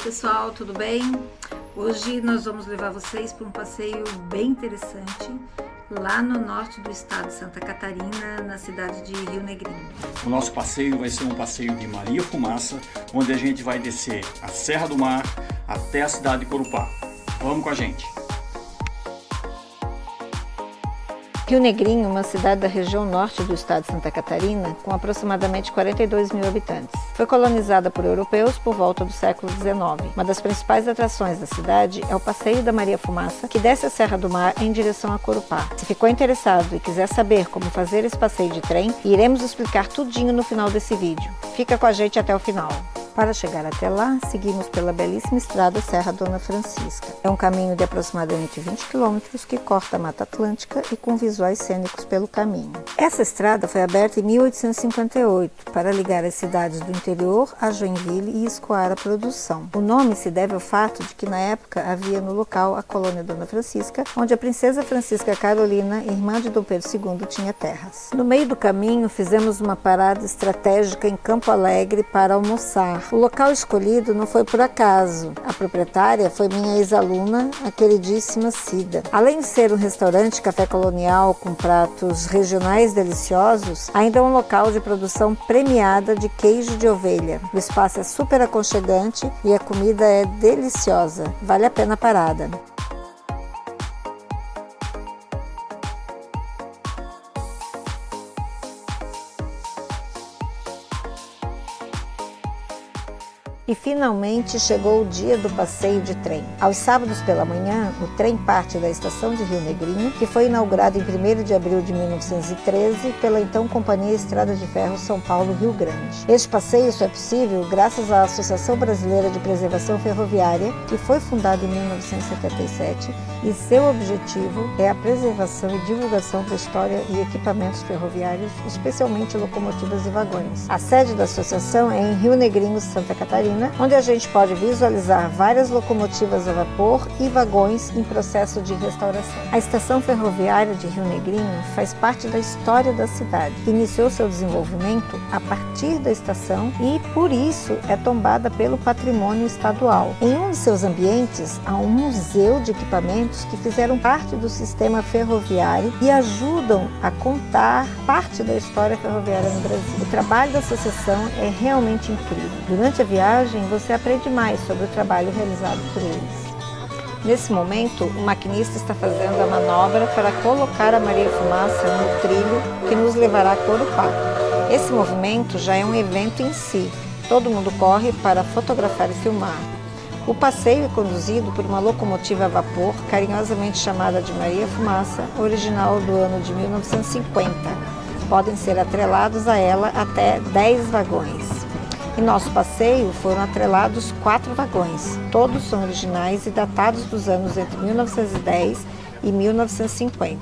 pessoal, tudo bem? Hoje nós vamos levar vocês para um passeio bem interessante lá no norte do estado de Santa Catarina, na cidade de Rio Negrinho. O nosso passeio vai ser um passeio de Maria Fumaça, onde a gente vai descer a Serra do Mar até a cidade de Corupá. Vamos com a gente! Rio Negrinho, uma cidade da região norte do estado de Santa Catarina, com aproximadamente 42 mil habitantes. Foi colonizada por europeus por volta do século XIX. Uma das principais atrações da cidade é o Passeio da Maria Fumaça, que desce a Serra do Mar em direção a Corupá. Se ficou interessado e quiser saber como fazer esse passeio de trem, iremos explicar tudinho no final desse vídeo. Fica com a gente até o final. Para chegar até lá, seguimos pela belíssima estrada Serra Dona Francisca. É um caminho de aproximadamente 20 quilômetros que corta a Mata Atlântica e com visuais cênicos pelo caminho. Essa estrada foi aberta em 1858 para ligar as cidades do interior a Joinville e escoar a produção. O nome se deve ao fato de que na época havia no local a colônia Dona Francisca, onde a princesa Francisca Carolina, irmã de Dom Pedro II, tinha terras. No meio do caminho, fizemos uma parada estratégica em Campo Alegre para almoçar. O local escolhido não foi por acaso. A proprietária foi minha ex-aluna, a queridíssima Cida. Além de ser um restaurante café colonial com pratos regionais deliciosos, ainda é um local de produção premiada de queijo de ovelha. O espaço é super aconchegante e a comida é deliciosa. Vale a pena a parada. E finalmente chegou o dia do passeio de trem. Aos sábados pela manhã, o trem parte da estação de Rio Negrinho, que foi inaugurado em 1º de abril de 1913 pela então Companhia Estrada de Ferro São Paulo-Rio Grande. Este passeio só é possível graças à Associação Brasileira de Preservação Ferroviária, que foi fundada em 1977, e seu objetivo é a preservação e divulgação da história e equipamentos ferroviários, especialmente locomotivas e vagões. A sede da associação é em Rio Negrinho, Santa Catarina, onde a gente pode visualizar várias locomotivas a vapor e vagões em processo de restauração. A estação ferroviária de Rio Negrinho faz parte da história da cidade. Iniciou seu desenvolvimento a partir da estação e, por isso, é tombada pelo patrimônio estadual. Em um de seus ambientes, há um museu de equipamentos que fizeram parte do sistema ferroviário e ajudam a contar parte da história ferroviária no Brasil. O trabalho da associação é realmente incrível. Durante a viagem, você aprende mais sobre o trabalho realizado por eles. Nesse momento, o maquinista está fazendo a manobra para colocar a Maria Fumaça no trilho que nos levará a Corupá. Esse movimento já é um evento em si. Todo mundo corre para fotografar e filmar. O passeio é conduzido por uma locomotiva a vapor, carinhosamente chamada de Maria Fumaça, original do ano de 1950. Podem ser atrelados a ela até 10 vagões. Em nosso passeio foram atrelados 4 vagões. Todos são originais e datados dos anos entre 1910 e 1950,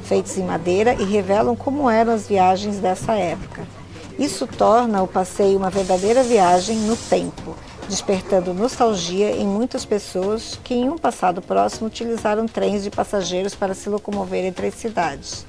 feitos em madeira e revelam como eram as viagens dessa época. Isso torna o passeio uma verdadeira viagem no tempo, despertando nostalgia em muitas pessoas que em um passado próximo utilizaram trens de passageiros para se locomover entre as cidades.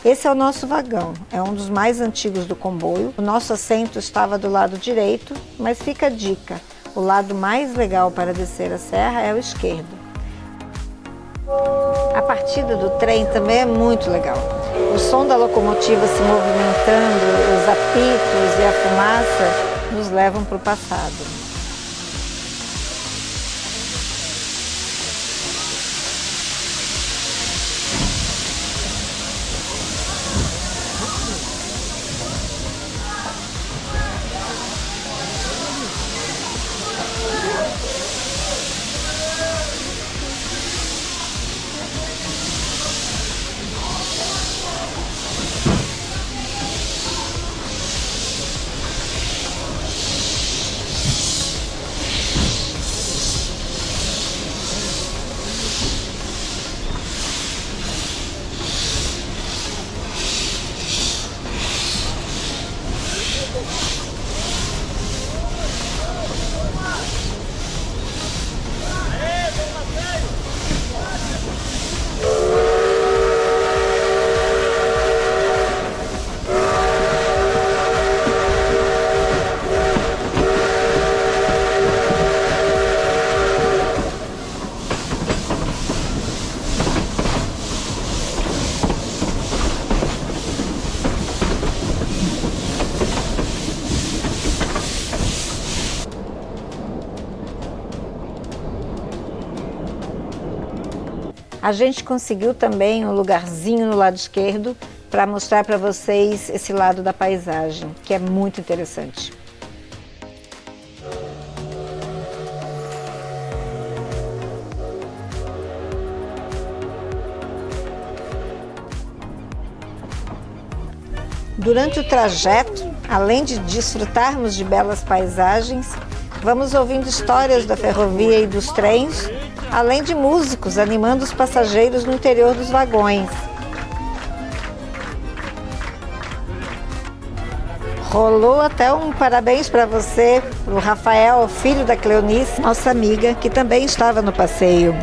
Esse é o nosso vagão, é um dos mais antigos do comboio. O nosso assento estava do lado direito, mas fica a dica, o lado mais legal para descer a serra é o esquerdo. A partida do trem também é muito legal. O som da locomotiva se movimentando, os apitos e a fumaça nos levam para o passado. A gente conseguiu também um lugarzinho no lado esquerdo para mostrar para vocês esse lado da paisagem, que é muito interessante. Durante o trajeto, além de desfrutarmos de belas paisagens, vamos ouvindo histórias da ferrovia e dos trens, além de músicos animando os passageiros no interior dos vagões. Rolou até um parabéns para você, o Rafael, filho da Cleonice, nossa amiga, que também estava no passeio.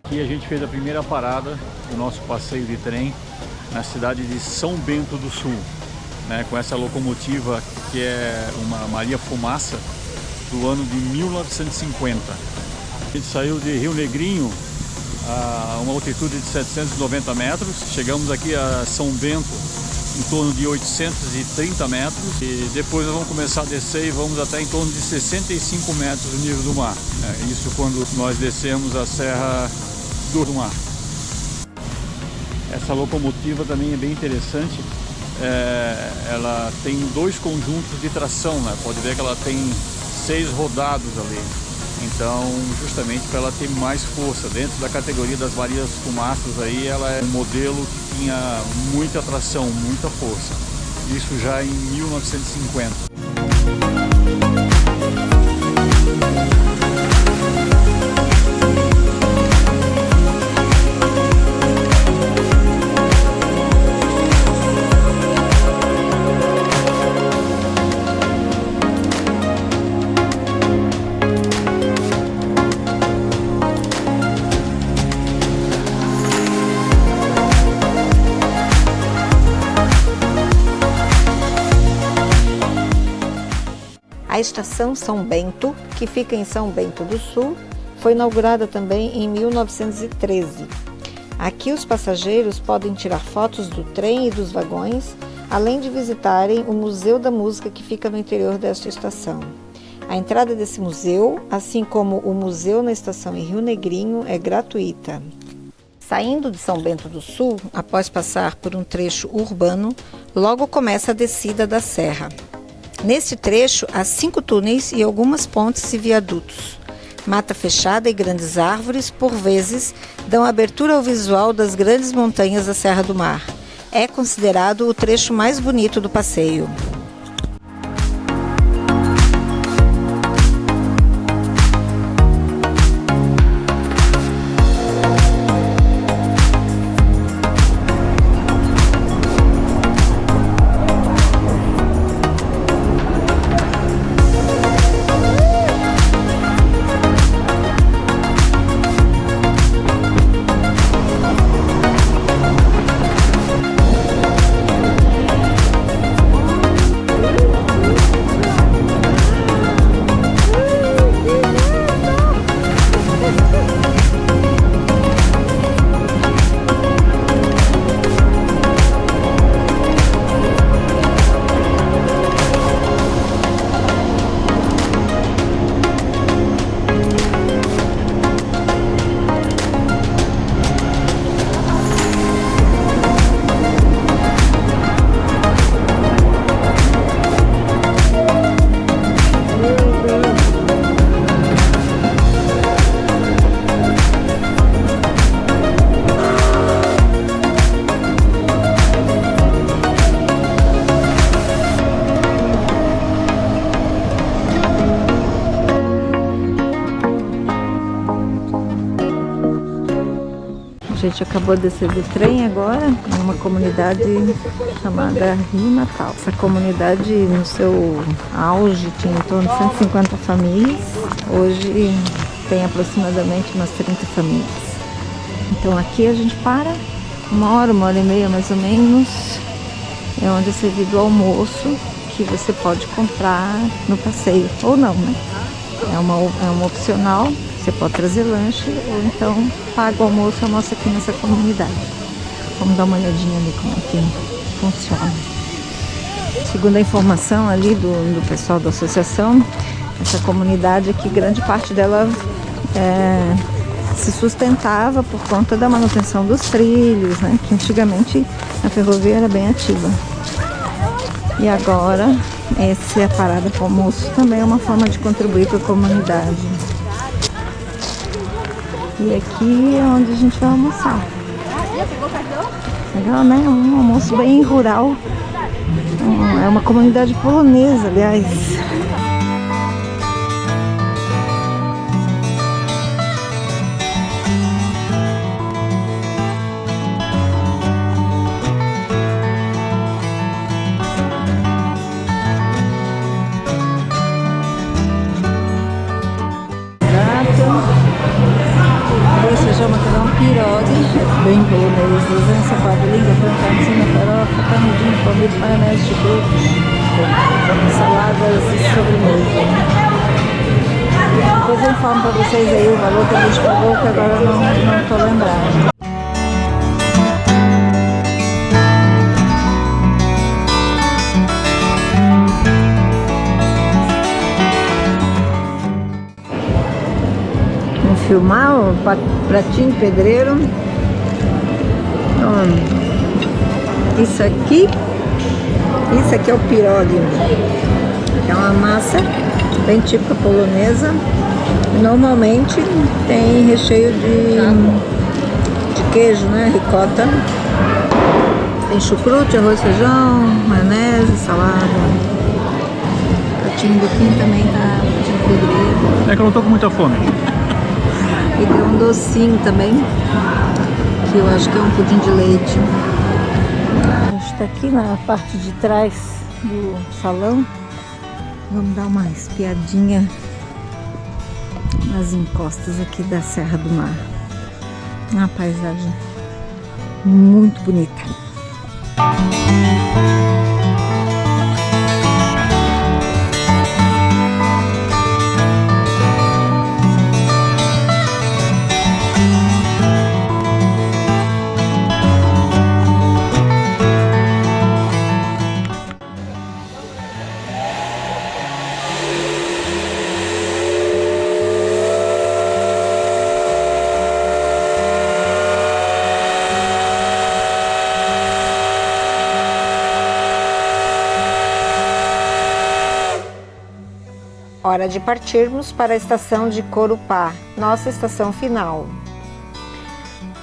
Aqui a gente fez a primeira parada do nosso passeio de trem na cidade de São Bento do Sul, né, com essa locomotiva que é uma Maria Fumaça do ano de 1950. A gente saiu de Rio Negrinho a uma altitude de 790 metros, chegamos aqui a São Bento em torno de 830 metros e depois nós vamos começar a descer e vamos até em torno de 65 metros do nível do mar. Isso quando nós descemos a Serra do Mar. Essa locomotiva também é bem interessante, ela tem dois conjuntos de tração, né? Pode ver que ela tem 6 rodados ali, então justamente para ela ter mais força. Dentro da categoria das Marias Fumaças aí, ela é um modelo que tinha muita tração, muita força, isso já em 1950. A estação São Bento, que fica em São Bento do Sul, foi inaugurada também em 1913. Aqui os passageiros podem tirar fotos do trem e dos vagões, além de visitarem o Museu da Música que fica no interior desta estação. A entrada desse museu, assim como o museu na estação em Rio Negrinho, é gratuita. Saindo de São Bento do Sul, após passar por um trecho urbano, logo começa a descida da serra. Neste trecho, há 5 túneis e algumas pontes e viadutos. Mata fechada e grandes árvores, por vezes, dão abertura ao visual das grandes montanhas da Serra do Mar. É considerado o trecho mais bonito do passeio. gente acabou de descer do trem agora, em uma comunidade chamada Rio Natal. Essa comunidade, no seu auge, tinha em torno de 150 famílias. Hoje tem aproximadamente umas 30 famílias. Então aqui a gente para, uma hora e meia mais ou menos, é onde é servido o almoço, que você pode comprar no passeio, ou não, né? É uma opcional, você pode trazer lanche, ou então paga o almoço e almoça aqui nessa comunidade. Vamos dar uma olhadinha ali como é que funciona. Segundo a informação ali do pessoal da associação, essa comunidade aqui, grande parte dela se sustentava por conta da manutenção dos trilhos, né? Que antigamente a ferrovia era bem ativa. E agora, essa é a parada com almoço, também é uma forma de contribuir para a comunidade. E aqui é onde a gente vai almoçar. Legal, né? Um almoço bem rural. É uma comunidade polonesa, aliás. Macarrão pirogue, bem polonês, desenho ensopado, língua franca, cima, farofa, canudinho, palmito, maionese de frutos, saladas e sobremesa. Depois eu informo para vocês aí o valor que a gente pagou, que agora eu não estou lembrando. Filmar o pratinho pedreiro. Isso aqui é o pirogue, é uma massa bem típica polonesa. Normalmente tem recheio de queijo, né, ricota. Tem chucrute, arroz, feijão, maionese, salada. O pratinho do Kim também tá pratinho pedreiro. É que eu não tô com muita fome. E tem um docinho também, que eu acho que é um pudim de leite. A gente está aqui na parte de trás do salão. Vamos dar uma espiadinha nas encostas aqui da Serra do Mar. Uma paisagem muito bonita. Hora de partirmos para a estação de Corupá, nossa estação final.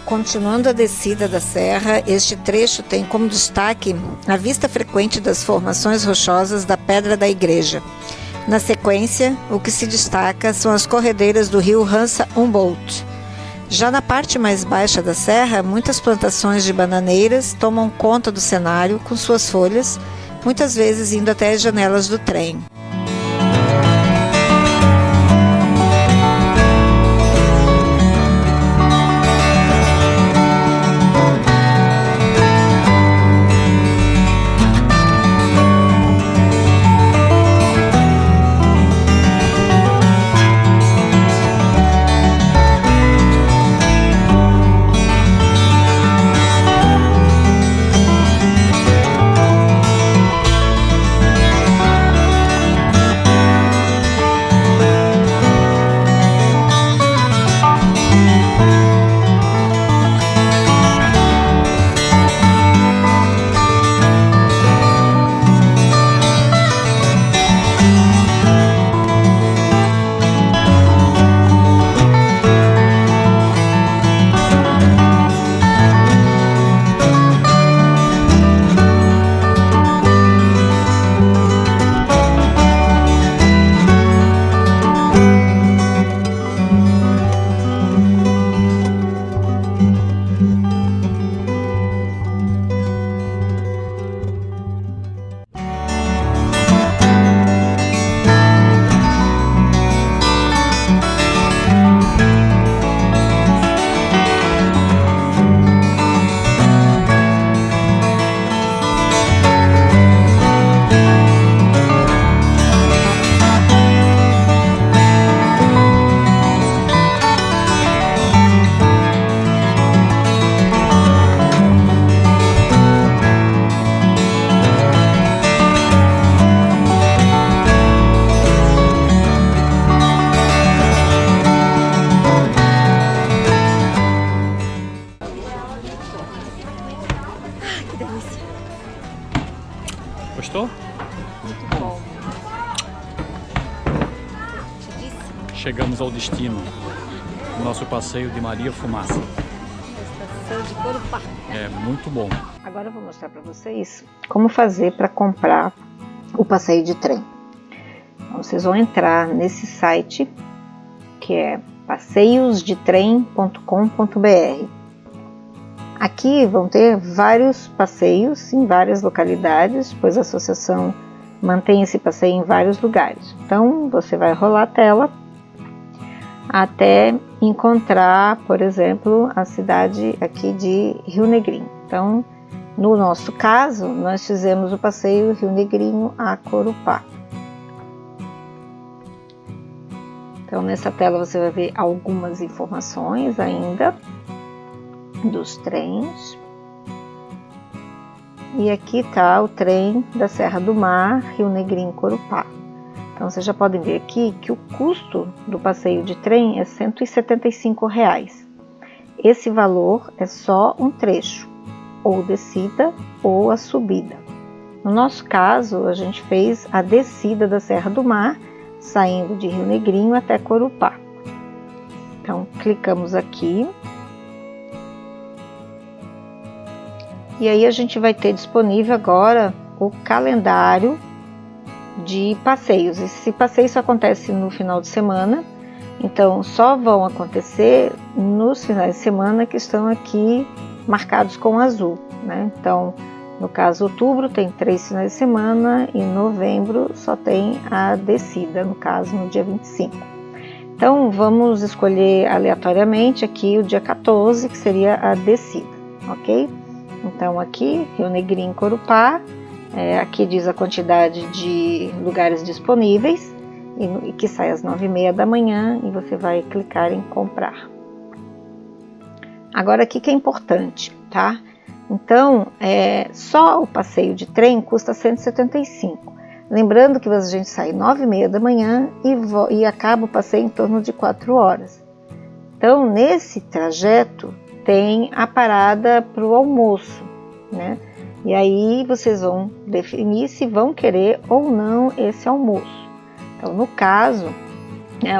Continuando a descida da serra, este trecho tem como destaque a vista frequente das formações rochosas da Pedra da Igreja. Na sequência, o que se destaca são as corredeiras do rio Hansa-Humboldt. Já na parte mais baixa da serra, muitas plantações de bananeiras tomam conta do cenário com suas folhas, muitas vezes indo até as janelas do trem. Gostou? Muito bom. Chegamos ao destino. Nosso passeio de Maria Fumaça. Estação de Corupá. É muito bom. Agora eu vou mostrar para vocês como fazer para comprar o passeio de trem. Então, vocês vão entrar nesse site que é passeiosdetrem.com.br. Aqui vão ter vários passeios em várias localidades, pois a associação mantém esse passeio em vários lugares. Então você vai rolar a tela até encontrar, por exemplo, a cidade aqui de Rio Negrinho. Então, no nosso caso, nós fizemos o passeio Rio Negrinho a Corupá. Então, nessa tela você vai ver algumas informações ainda dos trens. E aqui está o trem da Serra do Mar, Rio Negrinho, Corupá. Então, vocês já podem ver aqui que o custo do passeio de trem é R$ 175. Esse valor é só um trecho, ou descida ou a subida. No nosso caso, a gente fez a descida da Serra do Mar, saindo de Rio Negrinho até Corupá. Então, clicamos aqui. E aí a gente vai ter disponível agora o calendário de passeios. Esse passeio só acontece no final de semana, então só vão acontecer nos finais de semana que estão aqui marcados com azul, né? Então, no caso, outubro tem 3 finais de semana e novembro só tem a descida, no caso, no dia 25. Então, vamos escolher aleatoriamente aqui o dia 14, que seria a descida, ok? Então, aqui, Rio Negrinho, Corupá. Aqui diz a quantidade de lugares disponíveis e que sai às 9h30 da manhã e você vai clicar em comprar. Agora aqui que é importante, tá? Então, só o passeio de trem custa R$ 175. Lembrando que a gente sai às 9h30 da manhã e acaba o passeio em torno de 4 horas. Então, nesse trajeto tem a parada para o almoço, né? E aí vocês vão definir se vão querer ou não esse almoço. Então, no caso,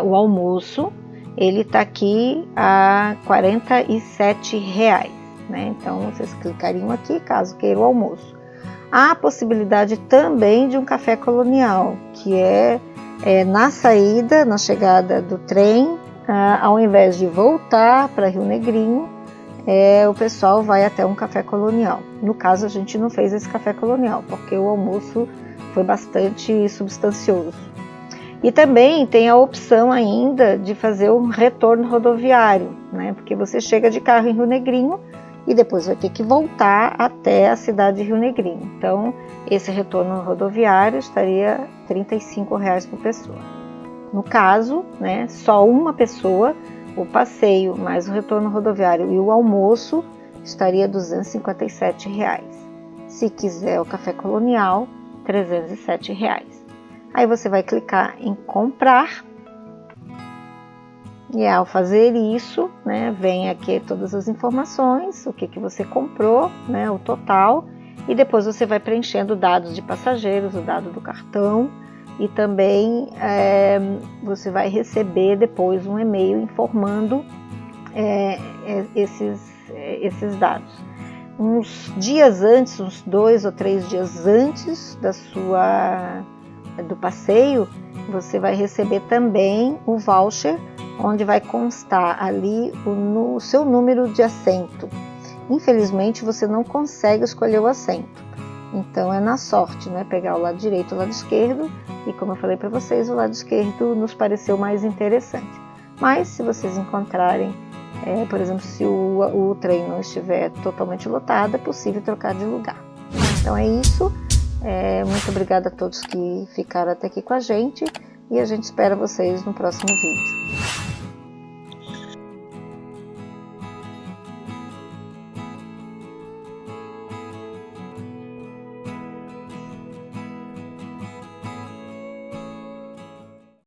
o almoço, ele está aqui a R$ 47, né? Então, vocês clicariam aqui caso queiram o almoço. Há a possibilidade também de um café colonial, que é na saída, na chegada do trem, ao invés de voltar para Rio Negrinho, o pessoal vai até um café colonial. No caso, a gente não fez esse café colonial, porque o almoço foi bastante substancioso. E também tem a opção ainda de fazer um retorno rodoviário, né? Porque você chega de carro em Rio Negrinho e depois vai ter que voltar até a cidade de Rio Negrinho. Então, esse retorno rodoviário estaria R$ 35 por pessoa. No caso, né, só uma pessoa, o passeio mais o retorno rodoviário e o almoço estaria R$ 257. Se quiser o café colonial, R$ 307. Aí você vai clicar em comprar e ao fazer isso, né, vem aqui todas as informações, o que você comprou, né, o total, e depois você vai preenchendo dados de passageiros, o dado do cartão. E também você vai receber depois um e-mail informando esses dados. Uns dias antes, uns 2 ou 3 dias antes do passeio, você vai receber também o voucher, onde vai constar ali o seu número de assento. Infelizmente, você não consegue escolher o assento. Então é na sorte, né? Pegar o lado direito e o lado esquerdo, e como eu falei para vocês, o lado esquerdo nos pareceu mais interessante. Mas se vocês encontrarem, por exemplo, se o trem não estiver totalmente lotado, é possível trocar de lugar. Então é isso, muito obrigada a todos que ficaram até aqui com a gente, e a gente espera vocês no próximo vídeo.